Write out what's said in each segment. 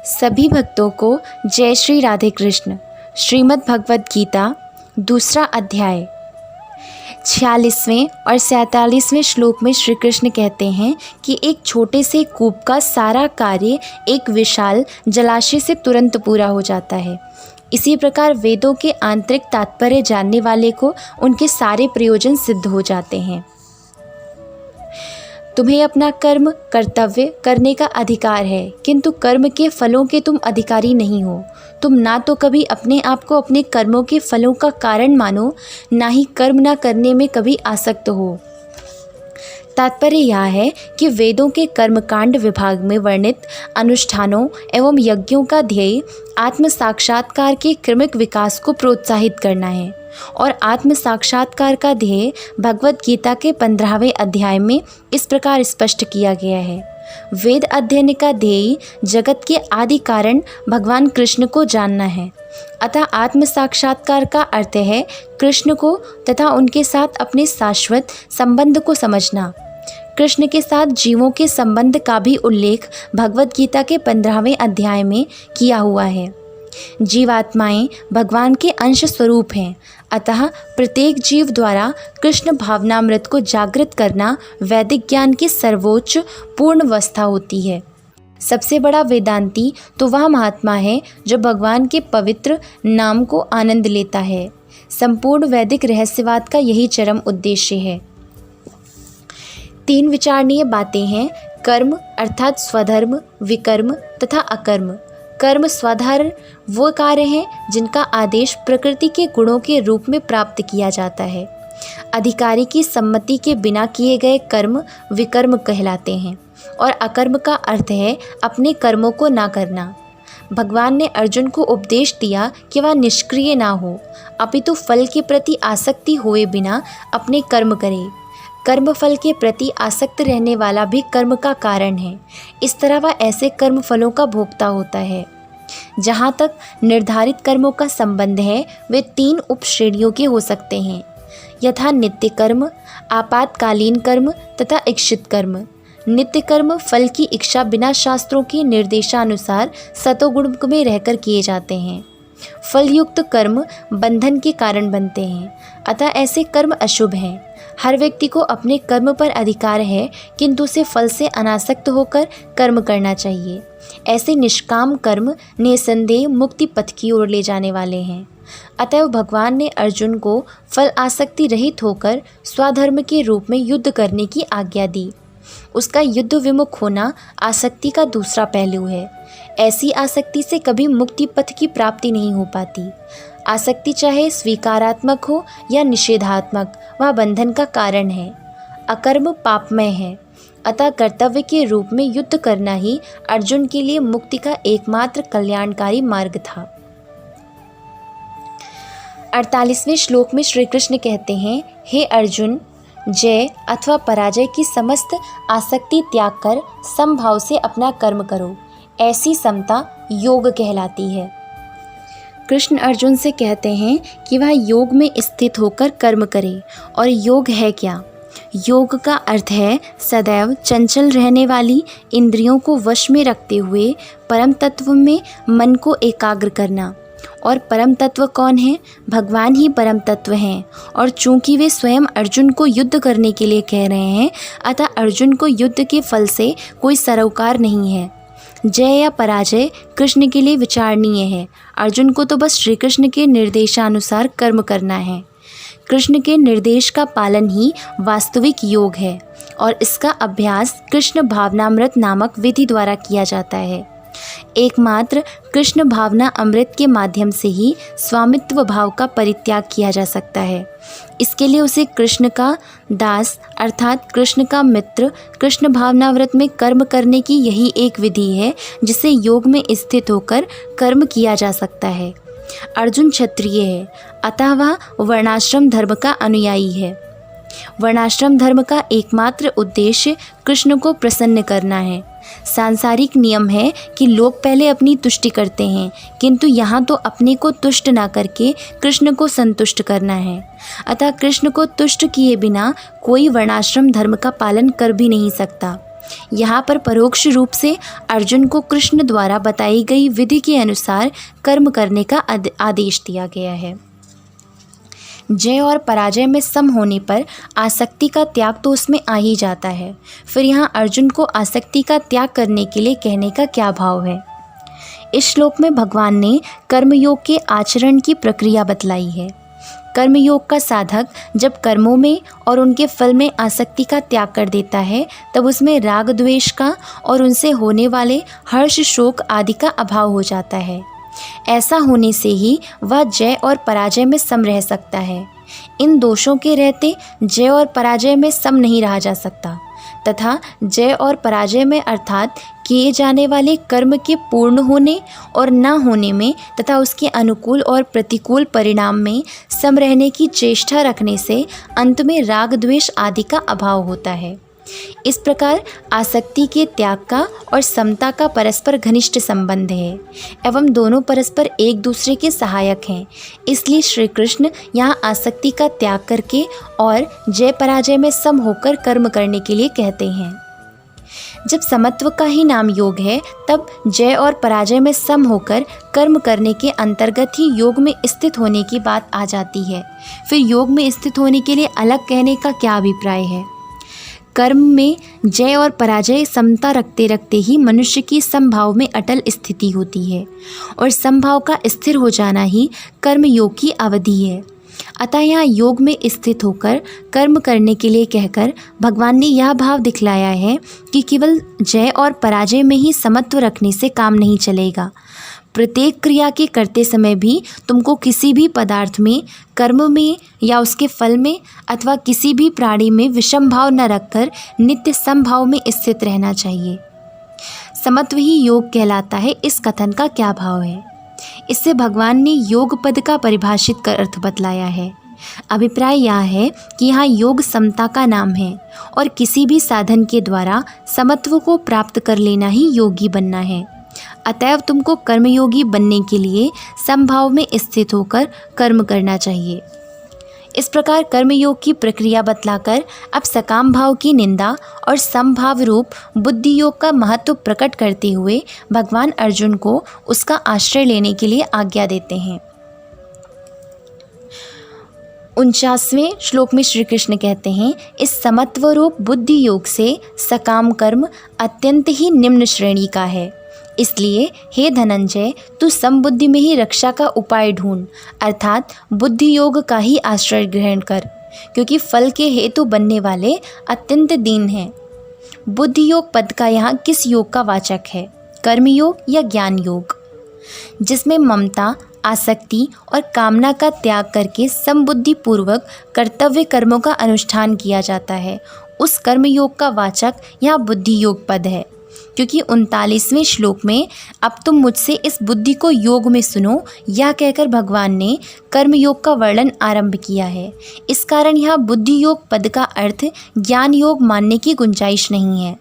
सभी भक्तों को जय श्री राधे कृष्ण। श्रीमद् भगवद गीता दूसरा अध्याय 46वें और 47वें श्लोक में श्री कृष्ण कहते हैं कि एक छोटे से कूप का सारा कार्य एक विशाल जलाशय से तुरंत पूरा हो जाता है। इसी प्रकार वेदों के आंतरिक तात्पर्य जानने वाले को उनके सारे प्रयोजन सिद्ध हो जाते हैं। तुम्हें अपना कर्म कर्तव्य करने का अधिकार है, किंतु कर्म के फलों के तुम अधिकारी नहीं हो। तुम ना तो कभी अपने आप को अपने कर्मों के फलों का कारण मानो, ना ही कर्म ना करने में कभी आसक्त हो। तात्पर्य यह है कि वेदों के कर्मकांड विभाग में वर्णित अनुष्ठानों एवं यज्ञों का ध्येय आत्म साक्षात्कार के क्रमिक विकास को प्रोत्साहित करना है और आत्म साक्षात्कार का ध्येय भगवद गीता के 15वें अध्याय में इस प्रकार स्पष्ट किया गया है। वेद अध्ययन का ध्येय जगत के आदि कारण भगवान कृष्ण को जानना है। अतः आत्म साक्षात्कार का अर्थ है कृष्ण को तथा उनके साथ अपने शाश्वत संबंध को समझना। कृष्ण के साथ जीवों के संबंध का भी उल्लेख भगवद गीता के 15वें अध्याय में किया हुआ है। जीवात्माएं भगवान के अंश स्वरूप हैं, अतः प्रत्येक जीव द्वारा कृष्ण भावनामृत को जागृत करना वैदिक ज्ञान की सर्वोच्च पूर्ण अवस्था होती है। सबसे बड़ा वेदांती तो वह महात्मा है जो भगवान के पवित्र नाम को आनंद लेता है। संपूर्ण वैदिक रहस्यवाद का यही चरम उद्देश्य है। 3 विचारणीय बातें हैं: कर्म अर्थात स्वधर्म, विकर्म तथा अकर्म। कर्म स्वधर्म वो कार्य हैं जिनका आदेश प्रकृति के गुणों के रूप में प्राप्त किया जाता है। अधिकारी की सम्मति के बिना किए गए कर्म विकर्म कहलाते हैं और अकर्म का अर्थ है अपने कर्मों को ना करना। भगवान ने अर्जुन को उपदेश दिया कि वह निष्क्रिय ना हो, अपितु फल के प्रति आसक्ति हुए बिना अपने कर्म करे। कर्म फल के प्रति आसक्त रहने वाला भी कर्म का कारण है। इस तरह वह ऐसे कर्म फलों का भोक्ता होता है। जहाँ तक निर्धारित कर्मों का संबंध है, वे 3 उपश्रेणियों के हो सकते हैं, यथा नित्य कर्म, आपातकालीन कर्म तथा इच्छित कर्म। नित्य कर्म फल की इच्छा बिना शास्त्रों के निर्देशानुसार सतोगुण में रहकर किए जाते हैं। फलयुक्त कर्म बंधन के कारण बनते हैं, अतः ऐसे कर्म अशुभ हैं। हर व्यक्ति को अपने कर्म पर अधिकार है, किंतु उसे फल से अनासक्त होकर कर्म करना चाहिए। ऐसे निष्काम कर्म निसंदेह मुक्ति पथ की ओर ले जाने वाले हैं। अतएव भगवान ने अर्जुन को फल आसक्ति रहित होकर स्वधर्म के रूप में युद्ध करने की आज्ञा दी। उसका युद्ध विमुख होना आसक्ति का दूसरा पहलू है। ऐसी आसक्ति से कभी मुक्ति पथ की प्राप्ति नहीं हो पाती। आसक्ति चाहे स्वीकारात्मक हो या निषेधात्मक, वह बंधन का कारण है। अकर्म पापमय है, अतः कर्तव्य के रूप में युद्ध करना ही अर्जुन के लिए मुक्ति का एकमात्र कल्याणकारी मार्ग था। 48वें श्लोक में श्री कृष्ण कहते हैं, हे अर्जुन, जय अथवा पराजय की समस्त आसक्ति त्याग कर समभाव से अपना कर्म करो। ऐसी समता योग कहलाती है। कृष्ण अर्जुन से कहते हैं कि वह योग में स्थित होकर कर्म करे। और योग है क्या? योग का अर्थ है सदैव चंचल रहने वाली इंद्रियों को वश में रखते हुए परम तत्व में मन को एकाग्र करना। और परम तत्व कौन है? भगवान ही परम तत्व हैं। और चूंकि वे स्वयं अर्जुन को युद्ध करने के लिए कह रहे हैं, अतः अर्जुन को युद्ध के फल से कोई सरोकार नहीं है। जय या पराजय कृष्ण के लिए विचारणीय है। अर्जुन को तो बस श्री कृष्ण के निर्देशानुसार कर्म करना है। कृष्ण के निर्देश का पालन ही वास्तविक योग है और इसका अभ्यास कृष्ण भावनामृत नामक विधि द्वारा किया जाता है। एकमात्र कृष्ण भावना अमृत के माध्यम से ही स्वामित्व भाव का परित्याग किया जा सकता है। इसके लिए उसे कृष्ण का दास अर्थात कृष्ण का मित्र कृष्ण भावनाव्रत में कर्म करने की यही एक विधि है जिसे योग में स्थित होकर कर्म किया जा सकता है। अर्जुन क्षत्रिय है, अतः वह वर्णाश्रम धर्म का अनुयायी है। वर्णाश्रम धर्म का एकमात्र उद्देश्य कृष्ण को प्रसन्न करना है। सांसारिक नियम है कि लोग पहले अपनी तुष्टि करते हैं, किंतु यहाँ तो अपने को तुष्ट ना करके कृष्ण को संतुष्ट करना है। अतः कृष्ण को तुष्ट किए बिना कोई वर्णाश्रम धर्म का पालन कर भी नहीं सकता। यहाँ पर परोक्ष रूप से अर्जुन को कृष्ण द्वारा बताई गई विधि के अनुसार कर्म करने का आदेश दिया गया है। जय और पराजय में सम होने पर आसक्ति का त्याग तो उसमें आ ही जाता है। फिर यहाँ अर्जुन को आसक्ति का त्याग करने के लिए कहने का क्या भाव है? इस श्लोक में भगवान ने कर्मयोग के आचरण की प्रक्रिया बतलाई है। कर्मयोग का साधक जब कर्मों में और उनके फल में आसक्ति का त्याग कर देता है तब उसमें राग द्वेष का और उनसे होने वाले हर्ष शोक आदि का अभाव हो जाता है। ऐसा होने से ही वह जय और पराजय में सम रह सकता है। इन दोषों के रहते जय और पराजय में सम नहीं रहा जा सकता तथा जय और पराजय में अर्थात किए जाने वाले कर्म के पूर्ण होने और न होने में तथा उसके अनुकूल और प्रतिकूल परिणाम में सम रहने की चेष्टा रखने से अंत में राग द्वेष आदि का अभाव होता है। इस प्रकार आसक्ति के त्याग का और समता का परस्पर घनिष्ठ संबंध है एवं दोनों परस्पर एक दूसरे के सहायक हैं। इसलिए श्री कृष्ण यहाँ आसक्ति का त्याग करके और जय पराजय में सम होकर कर्म करने के लिए कहते हैं। जब समत्व का ही नाम योग है तब जय और पराजय में सम होकर कर्म करने के अंतर्गत ही योग में स्थित होने की बात आ जाती है। फिर योग में स्थित होने के लिए अलग कहने का क्या अभिप्राय है? कर्म में जय और पराजय समता रखते रखते ही मनुष्य की समभाव में अटल स्थिति होती है और समभाव का स्थिर हो जाना ही कर्म योग की अवधि है। अतः यहाँ योग में स्थित होकर कर्म करने के लिए कहकर भगवान ने यह भाव दिखलाया है कि केवल जय और पराजय में ही समत्व रखने से काम नहीं चलेगा। प्रत्येक क्रिया के करते समय भी तुमको किसी भी पदार्थ में, कर्म में या उसके फल में अथवा किसी भी प्राणी में विषम भाव न रखकर नित्य समभाव में स्थित रहना चाहिए। समत्व ही योग कहलाता है। इस कथन का क्या भाव है? इससे भगवान ने योग पद का परिभाषित कर अर्थ बतलाया है। अभिप्राय यह है कि यहाँ योग समता का नाम है और किसी भी साधन के द्वारा समत्व को प्राप्त कर लेना ही योगी बनना है। अतएव तुमको कर्मयोगी बनने के लिए समभाव में स्थित होकर कर्म करना चाहिए। इस प्रकार कर्मयोग की प्रक्रिया बतलाकर अब सकाम भाव की निंदा और समभाव रूप बुद्धि योग का महत्व प्रकट करते हुए भगवान अर्जुन को उसका आश्रय लेने के लिए आज्ञा देते हैं। 49वें श्लोक में श्री कृष्ण कहते हैं, इस समत्व रूप बुद्धि योग से सकाम कर्म अत्यंत ही निम्न श्रेणी का है। इसलिए हे धनंजय, तू समबुद्धि में ही रक्षा का उपाय ढूंढ, अर्थात बुद्धि योग का ही आश्रय ग्रहण कर, क्योंकि फल के हेतु बनने वाले अत्यंत दीन हैं। बुद्धि योग पद का यहाँ किस योग का वाचक है? कर्मयोग या ज्ञान योग? जिसमें ममता, आसक्ति और कामना का त्याग करके समबुद्धि पूर्वक कर्तव्य कर्मों का अनुष्ठान किया जाता है, उस कर्मयोग का वाचक यहाँ बुद्धि योग पद है। क्योंकि 39वें श्लोक में अब तुम मुझसे इस बुद्धि को योग में सुनो, यह कहकर भगवान ने कर्म योग का वर्णन आरंभ किया है। इस कारण यहाँ बुद्धि योग पद का अर्थ ज्ञान योग मानने की गुंजाइश नहीं है।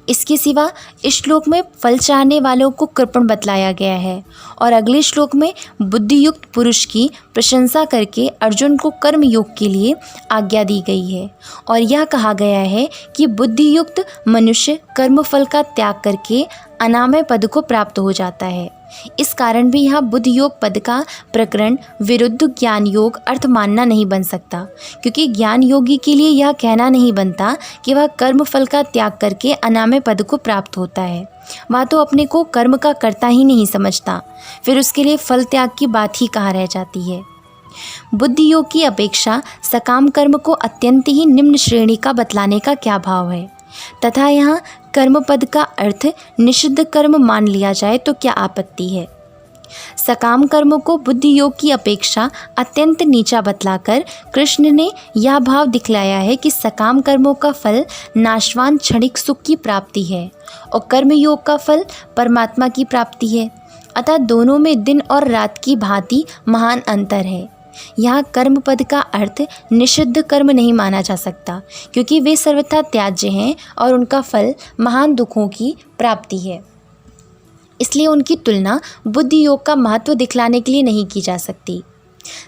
इसके सिवा इस श्लोक में फल चाहने वालों को कृपण बतलाया गया है और अगले श्लोक में बुद्धि युक्त पुरुष की प्रशंसा करके अर्जुन को कर्म योग के लिए आज्ञा दी गई है और यह कहा गया है कि बुद्धि युक्त मनुष्य कर्म फल का त्याग करके अनामय पद को प्राप्त हो जाता है। इस कारण भी यहाँ बुद्धि योग पद का प्रकरण विरुद्ध ज्ञान योग अर्थ मानना नहीं बन सकता, क्योंकि ज्ञान योगी के लिए यह कहना नहीं बनता कि वह कर्म फल का त्याग करके अनामय पद को प्राप्त होता है। वह तो अपने को कर्म का कर्ता ही नहीं समझता, फिर उसके लिए फल त्याग की बात ही कहाँ रह जाती है। बुद्धि योग की अपेक्षा सकाम कर्म को अत्यंत ही निम्न श्रेणी का बतलाने का क्या भाव है? तथा यहाँ कर्म पद का अर्थ निषिद्ध कर्म मान लिया जाए तो क्या आपत्ति है? सकाम कर्मों को बुद्धि योग की अपेक्षा अत्यंत नीचा बतलाकर कृष्ण ने यह भाव दिखलाया है कि सकाम कर्मों का फल नाशवान क्षणिक सुख की प्राप्ति है और कर्म योग का फल परमात्मा की प्राप्ति है। अतः दोनों में दिन और रात की भांति महान अंतर है। यहाँ कर्म पद का अर्थ निषिद्ध कर्म नहीं माना जा सकता, क्योंकि वे सर्वथा त्याज्य हैं और उनका फल महान दुखों की प्राप्ति है। इसलिए उनकी तुलना बुद्धि योग का महत्व दिखलाने के लिए नहीं की जा सकती।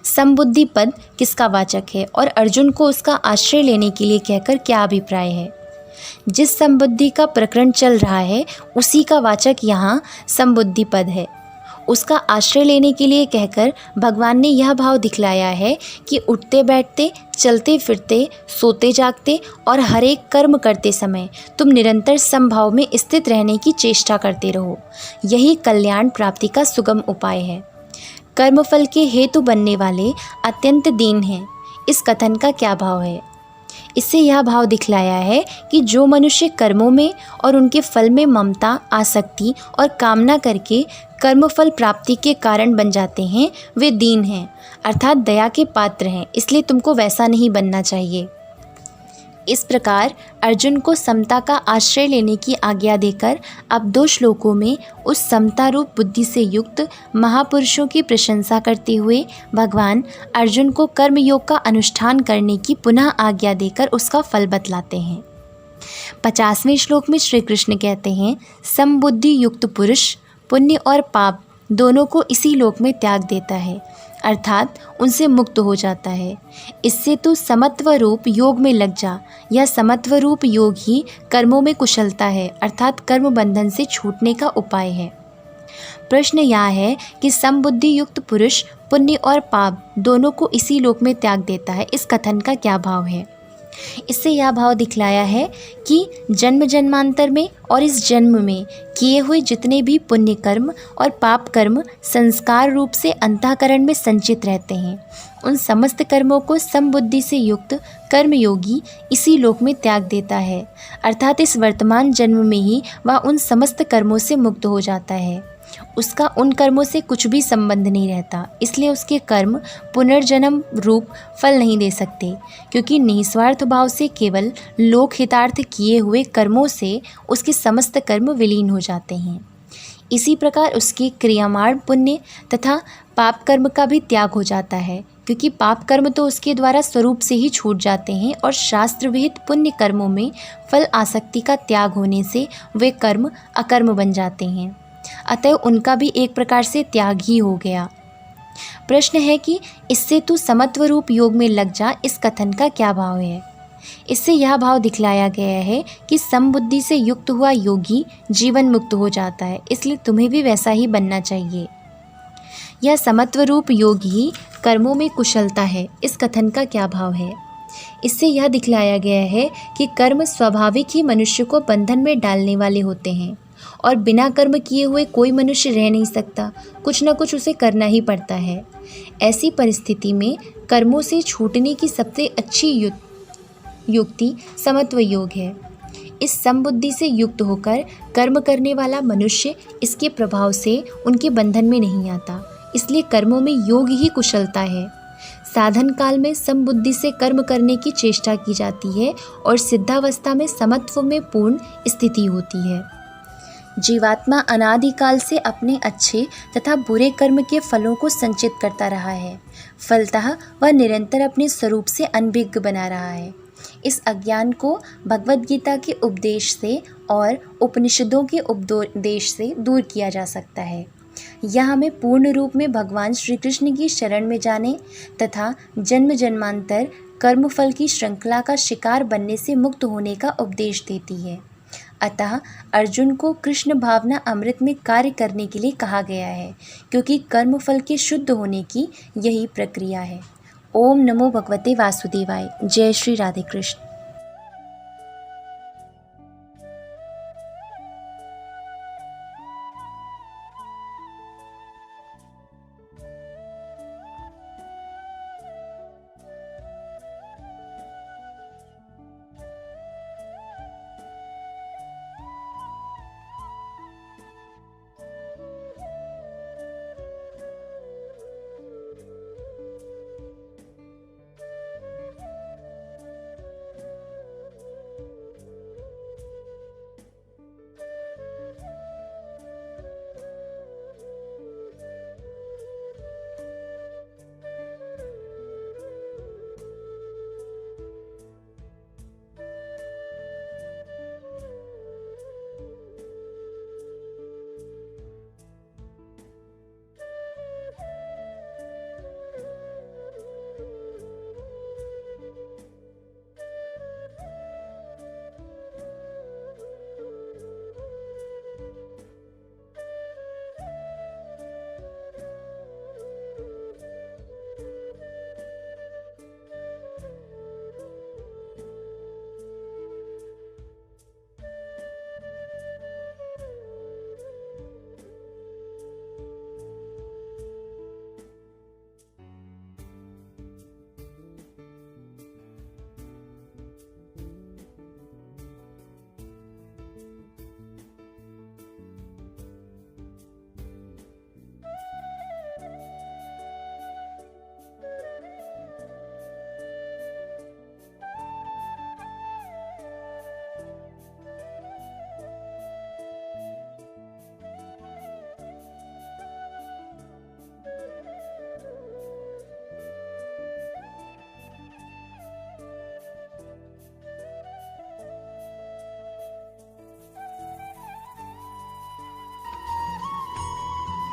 समबुद्धि पद किसका वाचक है और अर्जुन को उसका आश्रय लेने के लिए कहकर क्या अभिप्राय है? जिस समबुद्धि का प्रकरण चल रहा है उसी का वाचक यहाँ समबुद्धि पद है। उसका आश्रय लेने के लिए कहकर भगवान ने यह भाव दिखलाया है कि उठते बैठते, चलते फिरते, सोते जागते और हर एक कर्म करते समय तुम निरंतर समभाव में स्थित रहने की चेष्टा करते रहो। यही कल्याण प्राप्ति का सुगम उपाय है। कर्मफल के हेतु बनने वाले अत्यंत दीन हैं। इस कथन का क्या भाव है? इससे यह भाव दिखलाया है कि जो मनुष्य कर्मों में और उनके फल में ममता, आसक्ति और कामना करके कर्मफल प्राप्ति के कारण बन जाते हैं वे दीन हैं, अर्थात दया के पात्र हैं। इसलिए तुमको वैसा नहीं बनना चाहिए। इस प्रकार अर्जुन को समता का आश्रय लेने की आज्ञा देकर अब 2 श्लोकों में उस समता रूप बुद्धि से युक्त महापुरुषों की प्रशंसा करते हुए भगवान अर्जुन को कर्मयोग का अनुष्ठान करने की पुनः आज्ञा देकर उसका फल बतलाते हैं। 50वें श्लोक में श्री कृष्ण कहते हैं, समबुद्धि युक्त पुरुष पुण्य और पाप दोनों को इसी लोक में त्याग देता है, अर्थात उनसे मुक्त हो जाता है। इससे तू समत्व रूप योग में लग जा। यह समत्व रूप योग ही कर्मों में कुशलता है, अर्थात कर्म बंधन से छूटने का उपाय है। प्रश्न यह है कि समबुद्धि युक्त पुरुष पुण्य और पाप दोनों को इसी लोक में त्याग देता है। इस कथन का क्या भाव है? इससे यह भाव दिखलाया है कि जन्म जन्मांतर में और इस जन्म में किए हुए जितने भी पुण्य कर्म और पाप कर्म संस्कार रूप से अंतःकरण में संचित रहते हैं, उन समस्त कर्मों को समबुद्धि से युक्त कर्मयोगी इसी लोक में त्याग देता है, अर्थात इस वर्तमान जन्म में ही वह उन समस्त कर्मों से मुक्त हो जाता है। उसका उन कर्मों से कुछ भी संबंध नहीं रहता, इसलिए उसके कर्म पुनर्जन्म रूप फल नहीं दे सकते, क्योंकि निस्वार्थ भाव से केवल लोक हितार्थ किए हुए कर्मों से उसके समस्त कर्म विलीन हो जाते हैं। इसी प्रकार उसके क्रियामाण पुण्य तथा पाप कर्म का भी त्याग हो जाता है, क्योंकि पाप कर्म तो उसके द्वारा स्वरूप से ही छूट जाते हैं और शास्त्र विहित पुण्य कर्मों में फल आसक्ति का त्याग होने से वे कर्म अकर्म बन जाते हैं, अतः उनका भी एक प्रकार से त्याग ही हो गया। प्रश्न है कि इससे तू समत्व रूप योग में लग जा, इस कथन का क्या भाव है? इससे यह भाव दिखलाया गया है कि समबुद्धि से युक्त हुआ योगी जीवन मुक्त हो जाता है, इसलिए तुम्हें भी वैसा ही बनना चाहिए। यह समत्व रूप योग ही कर्मों में कुशलता है, इस कथन का क्या भाव है? इससे यह दिखलाया गया है कि कर्म स्वाभाविक ही मनुष्य को बंधन में डालने वाले होते हैं और बिना कर्म किए हुए कोई मनुष्य रह नहीं सकता, कुछ न कुछ उसे करना ही पड़ता है। ऐसी परिस्थिति में कर्मों से छूटने की सबसे अच्छी युक्ति समत्व योग है। इस समबुद्धि से युक्त होकर कर्म करने वाला मनुष्य इसके प्रभाव से उनके बंधन में नहीं आता, इसलिए कर्मों में योग ही कुशलता है। साधन काल में समबुद्धि से कर्म करने की चेष्टा की जाती है और सिद्धावस्था में समत्व में पूर्ण स्थिति होती है। जीवात्मा अनादिकाल से अपने अच्छे तथा बुरे कर्म के फलों को संचित करता रहा है, फलतः वह निरंतर अपने स्वरूप से अनभिज्ञ बना रहा है। इस अज्ञान को भगवद गीता के उपदेश से और उपनिषदों के उपदेश से दूर किया जा सकता है। यह हमें पूर्ण रूप में भगवान श्री कृष्ण की शरण में जाने तथा जन्म जन्मांतर कर्मफल की श्रृंखला का शिकार बनने से मुक्त होने का उपदेश देती है। अतः अर्जुन को कृष्ण भावना अमृत में कार्य करने के लिए कहा गया है, क्योंकि कर्मफल के शुद्ध होने की यही प्रक्रिया है। ओम नमो भगवते वासुदेवाय। जय Shri Radhe Krishna.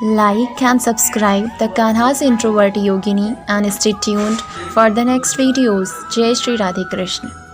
Like and subscribe the Kanha's Introvert Yogini and stay tuned for the next videos. Jai Shri Radhe Krishna.